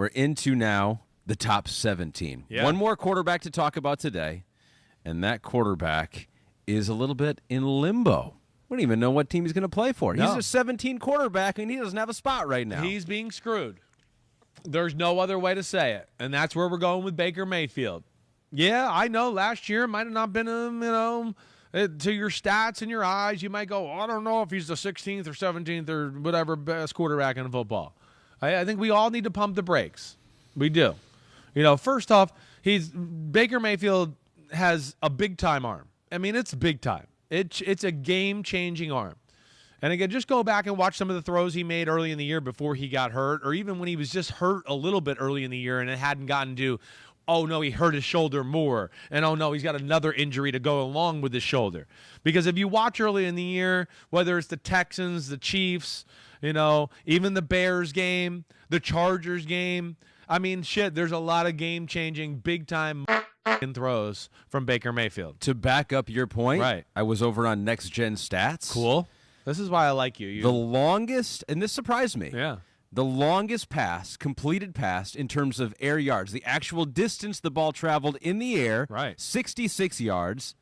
We're into now the top 17. Yeah. One more quarterback to talk about today, and that quarterback is a little bit in limbo. We don't even know what team he's going to play for. No. He's a 17 quarterback, and he doesn't have a spot right now. He's being screwed. There's no other way to say it, and that's where we're going with Baker Mayfield. Yeah, I know last year might have not been, to your stats and your eyes, you might go, I don't know if he's the 16th or 17th or whatever best quarterback in football. I think we all need to pump the brakes. We do. First off, Baker Mayfield has a big-time arm. I mean, it's big time. It's a game-changing arm. And again, just go back and watch some of the throws he made early in the year before he got hurt, or even when he was just hurt a little bit early in the year and it hadn't gotten to, oh, no, he hurt his shoulder more, and oh, no, he's got another injury to go along with his shoulder. Because if you watch early in the year, whether it's the Texans, the Chiefs, even the Bears game, the Chargers game, I mean, shit, there's a lot of game-changing, big-time throws from Baker Mayfield. To back up your point, Right. I was over on Next Gen Stats. Cool. This is why I like you. The longest, and this surprised me. Yeah. The longest completed pass in terms of air yards, the actual distance the ball traveled in the air, Right. 66 yards,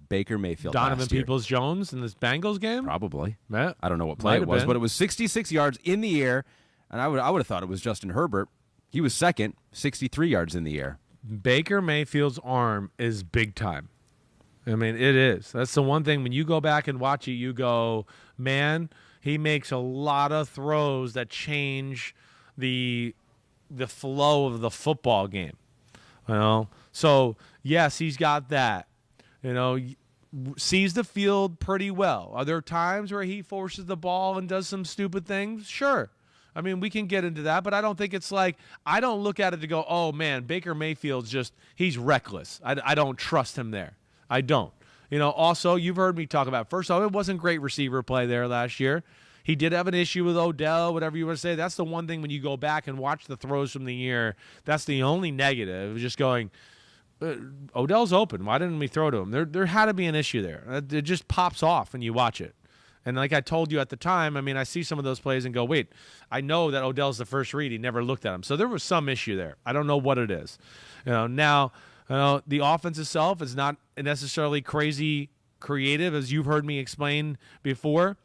Baker Mayfield Donovan last year. Peoples-Jones in this Bengals game? Probably. Yeah. I don't know what play it was, but it was 66 yards in the air, and I would have thought it was Justin Herbert. He was second, 63 yards in the air. Baker Mayfield's arm is big time. I mean, it is. That's the one thing when you go back and watch it, you go, man, he makes a lot of throws that change the flow of the football game. So yes, he's got that. Sees the field pretty well. Are there times where he forces the ball and does some stupid things? Sure. I mean, we can get into that, but I don't think it's like, I don't look at it to go, oh, man, Baker Mayfield's he's reckless. I don't trust him there. I don't. Also, you've heard me talk about, first off, it wasn't great receiver play there last year. He did have an issue with Odell, whatever you want to say. That's the one thing when you go back and watch the throws from the year, that's the only negative, just going, Odell's open. Why didn't we throw to him? There had to be an issue there. It just pops off when you watch it. And like I told you at the time, I mean, I see some of those plays and go, wait, I know that Odell's the first read. He never looked at him. So there was some issue there. I don't know what it is. Now, the offense itself is not necessarily crazy creative, as you've heard me explain before.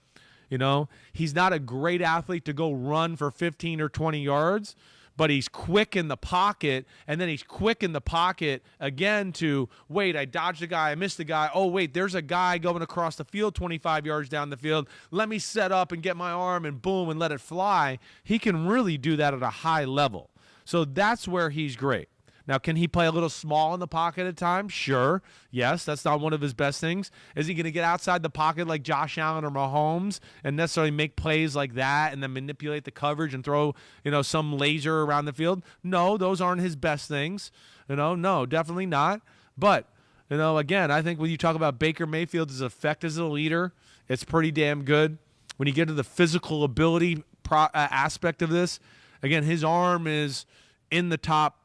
He's not a great athlete to go run for 15 or 20 yards, but he's quick in the pocket, and then he's quick in the pocket again to, wait, I dodged a guy, I missed a guy. Oh, wait, there's a guy going across the field 25 yards down the field. Let me set up and get my arm and boom and let it fly. He can really do that at a high level. So that's where he's great. Now, can he play a little small in the pocket at times? Sure. Yes, that's not one of his best things. Is he going to get outside the pocket like Josh Allen or Mahomes and necessarily make plays like that and then manipulate the coverage and throw, some laser around the field? No, those aren't his best things. No, definitely not. But, again, I think when you talk about Baker Mayfield's effect as a leader, it's pretty damn good. When you get to the physical ability aspect of this, again, his arm is in the top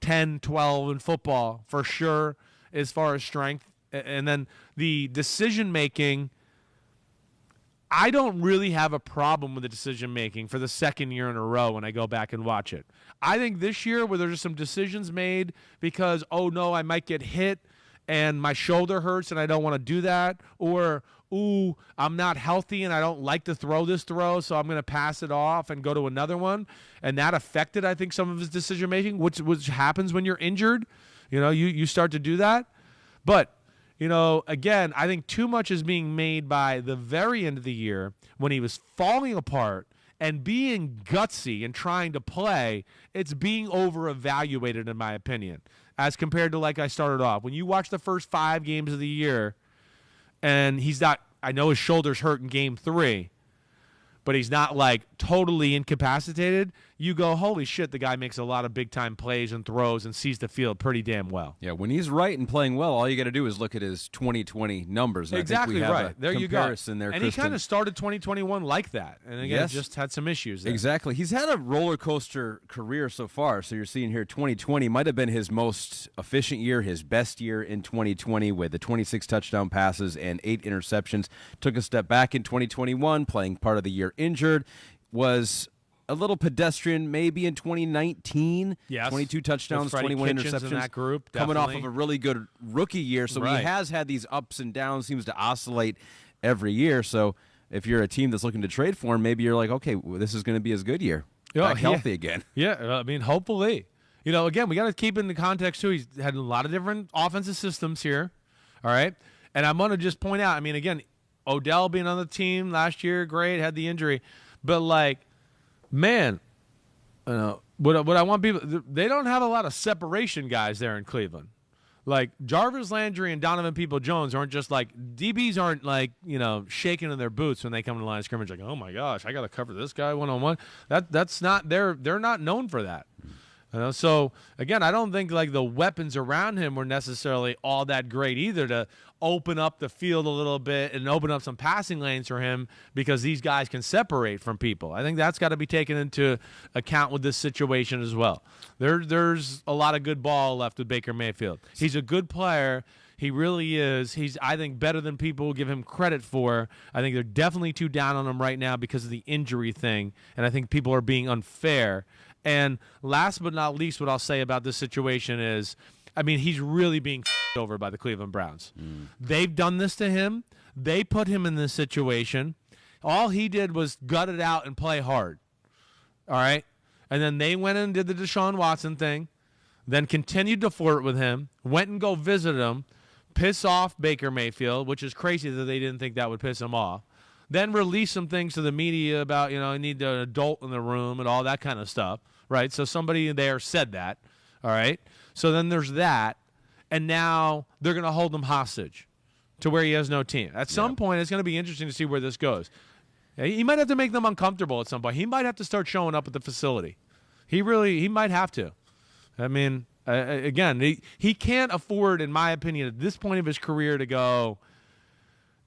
10, 12 in football for sure as far as strength. And then the decision-making, I don't really have a problem with the decision-making for the second year in a row when I go back and watch it. I think this year where there's some decisions made because, oh, no, I might get hit and my shoulder hurts and I don't want to do that, or, ooh, I'm not healthy and I don't like to throw this throw, so I'm going to pass it off and go to another one. And that affected, I think, some of his decision-making, which happens when you're injured. You start to do that. But, again, I think too much is being made by the very end of the year when he was falling apart and being gutsy and trying to play. It's being over-evaluated, in my opinion, as compared to like I started off. When you watch the first 5 games of the year, and he's not, I know his shoulder's hurt in game 3, but he's not like totally incapacitated, you go, holy shit, the guy makes a lot of big-time plays and throws and sees the field pretty damn well. Yeah, when he's right and playing well, all you got to do is look at his 2020 numbers. And exactly, I think we have right. a There you go. comparison there, and he kind of started 2021 like that. And again, Yes. just had some issues there. Exactly. He's had a roller coaster career so far. So you're seeing here 2020 might have been his most efficient year, his best year in 2020 with the 26 touchdown passes and 8 interceptions. Took a step back in 2021, playing part of the year injured. Was a little pedestrian maybe in 2019. Yes. 22 touchdowns, With Freddie 21 Kitchens interceptions. in that group, coming off definitely. of a really good rookie year. So Right. he has had these ups and downs, seems to oscillate every year. So if you're a team that's looking to trade for him, maybe you're like, okay, well, this is going to be his good year. Back healthy again. Yeah, I mean, hopefully. Again, we got to keep in the context, too. He's had a lot of different offensive systems here, all right? And I'm going to just point out, I mean, again, Odell being on the team last year, great, had the injury. But, like, man, what I want people – they don't have a lot of separation guys there in Cleveland. Like, Jarvis Landry and Donovan Peoples-Jones aren't just like – DBs aren't, like, shaking in their boots when they come to the line of scrimmage like, oh, my gosh, I got to cover this guy one-on-one. That's not – they're not known for that. So, again, I don't think, like, the weapons around him were necessarily all that great either to open up the field a little bit and open up some passing lanes for him because these guys can separate from people. I think that's got to be taken into account with this situation as well. There's a lot of good ball left with Baker Mayfield. He's a good player. He really is. He's, I think, better than people give him credit for. I think they're definitely too down on him right now because of the injury thing, and I think people are being unfair. And last but not least, what I'll say about this situation is, I mean, he's really being over by the Cleveland Browns. They've done this to him. They put him in this situation. All he did was gut it out and play hard. All right? And then they went and did the Deshaun Watson thing, then continued to flirt with him, went and go visit him, piss off Baker Mayfield, which is crazy that they didn't think that would piss him off. Then release some things to the media about, I need an adult in the room and all that kind of stuff, right? So somebody there said that, all right? So then there's that, and now they're going to hold him hostage to where he has no team. At some point, it's going to be interesting to see where this goes. He might have to make them uncomfortable at some point. He might have to start showing up at the facility. He might have to. I mean, again, he can't afford, in my opinion, at this point of his career to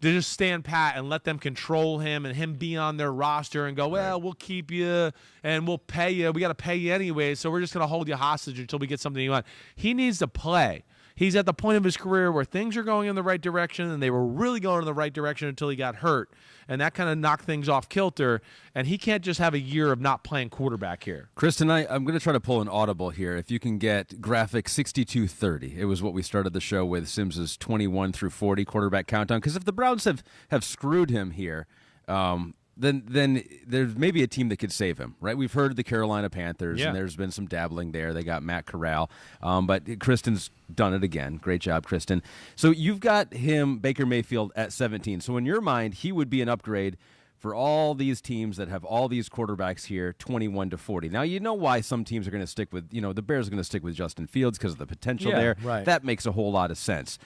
just stand pat and let them control him and him be on their roster and go, well, we'll keep you and we'll pay you. We got to pay you anyway, so we're just going to hold you hostage until we get something you want. He needs to play. He's at the point of his career where things are going in the right direction, and they were really going in the right direction until he got hurt, and that kind of knocked things off kilter, and he can't just have a year of not playing quarterback here. Kristen, I'm going to try to pull an audible here. If you can get graphic 6230, it was what we started the show with, Simms's 21 through 40 quarterback countdown, because if the Browns have screwed him here, then there's maybe a team that could save him, right? We've heard the Carolina Panthers, and there's been some dabbling there. They got Matt Corral, but Kristen's done it again. Great job, Kristen. So you've got him, Baker Mayfield, at 17. So in your mind, he would be an upgrade for all these teams that have all these quarterbacks here, 21 to 40. Now, you know why some teams are going to stick with, the Bears are going to stick with Justin Fields because of the potential there. Right. That makes a whole lot of sense.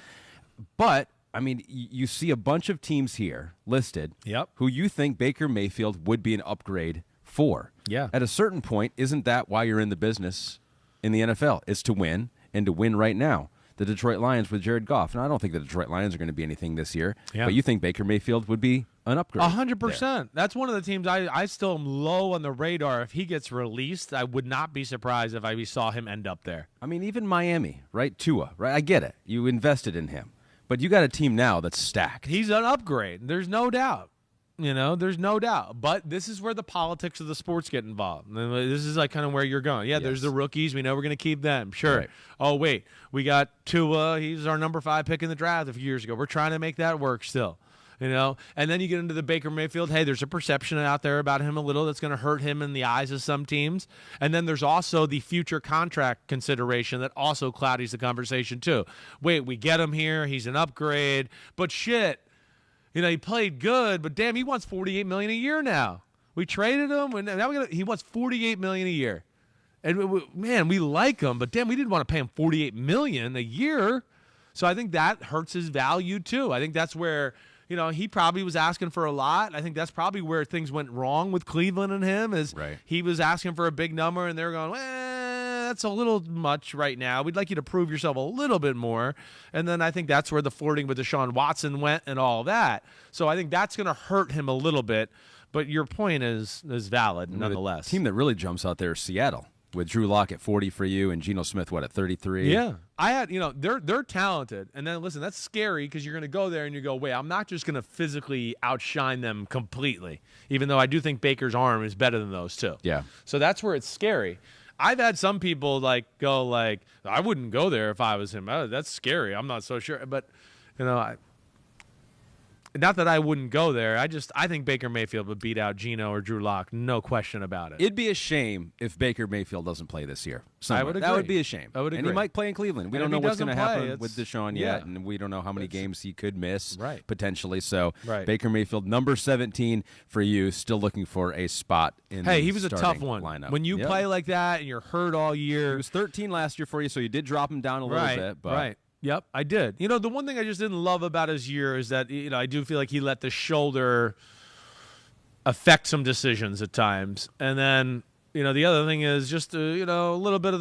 But I mean, you see a bunch of teams here listed who you think Baker Mayfield would be an upgrade for. Yeah. At a certain point, isn't that why you're in the business in the NFL? Is to win, and to win right now. The Detroit Lions with Jared Goff. Now, I don't think the Detroit Lions are going to be anything this year, but you think Baker Mayfield would be an upgrade. 100%. That's one of the teams I still am low on the radar. If he gets released, I would not be surprised if I saw him end up there. I mean, even Miami, right? Tua, right? I get it. You invested in him. But you got a team now that's stacked. He's an upgrade. There's no doubt. There's no doubt. But this is where the politics of the sports get involved. This is like kind of where you're going. Yeah, there's the rookies. We know we're going to keep them. Sure. Right. Oh, wait. We got Tua. He's our number 5 pick in the draft a few years ago. We're trying to make that work still. And then you get into the Baker Mayfield. Hey, there's a perception out there about him a little that's going to hurt him in the eyes of some teams. And then there's also the future contract consideration that also cloudies the conversation too. Wait, we get him here. He's an upgrade. But shit, he played good, but damn, he wants $48 million a year now. We traded him, and now he wants $48 million a year. And man, we like him, but damn, we didn't want to pay him $48 million a year. So I think that hurts his value too. I think that's where he probably was asking for a lot. I think that's probably where things went wrong with Cleveland and him is he was asking for a big number, and they were going, that's a little much right now. We'd like you to prove yourself a little bit more. And then I think that's where the flirting with Deshaun Watson went and all that. So I think that's going to hurt him a little bit. But your point is valid nonetheless. The team that really jumps out there is Seattle with Drew Lock at 40 for you and Geno Smith, at 33? Yeah. they're talented. And then listen, that's scary because you're going to go there and you go, wait, I'm not just going to physically outshine them completely, even though I do think Baker's arm is better than those two. Yeah. So that's where it's scary. I've had some people go I wouldn't go there if I was him. That's scary. I'm not so sure. But, not that I wouldn't go there. I think Baker Mayfield would beat out Geno or Drew Lock, no question about it. It'd be a shame if Baker Mayfield doesn't play this year. I would agree. That would be a shame. I would agree. And he might play in Cleveland. We And don't know if he what's going to doesn't play, happen with Deshaun yet, and we don't know how many games he could miss potentially. So Baker Mayfield, number 17 for you, still looking for a spot in the he was a tough one. Lineup. When you play like that and you're hurt all year. He was 13 last year for you, so you did drop him down a little bit. But Right. Yep, I did. The one thing I just didn't love about his year is that, I do feel like he let the shoulder affect some decisions at times. And then, the other thing is just, a little bit of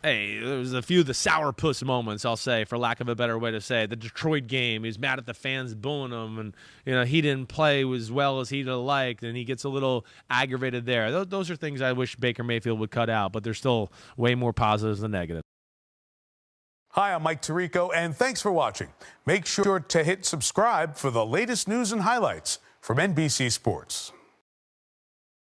there was a few of the sourpuss moments, I'll say, for lack of a better way to say it. The Detroit game, he's mad at the fans booing him, and, he didn't play as well as he'd have liked, and he gets a little aggravated there. Those are things I wish Baker Mayfield would cut out, but there's still way more positives than negatives. Hi, I'm Mike Tirico, and thanks for watching. Make sure to hit subscribe for the latest news and highlights from NBC Sports.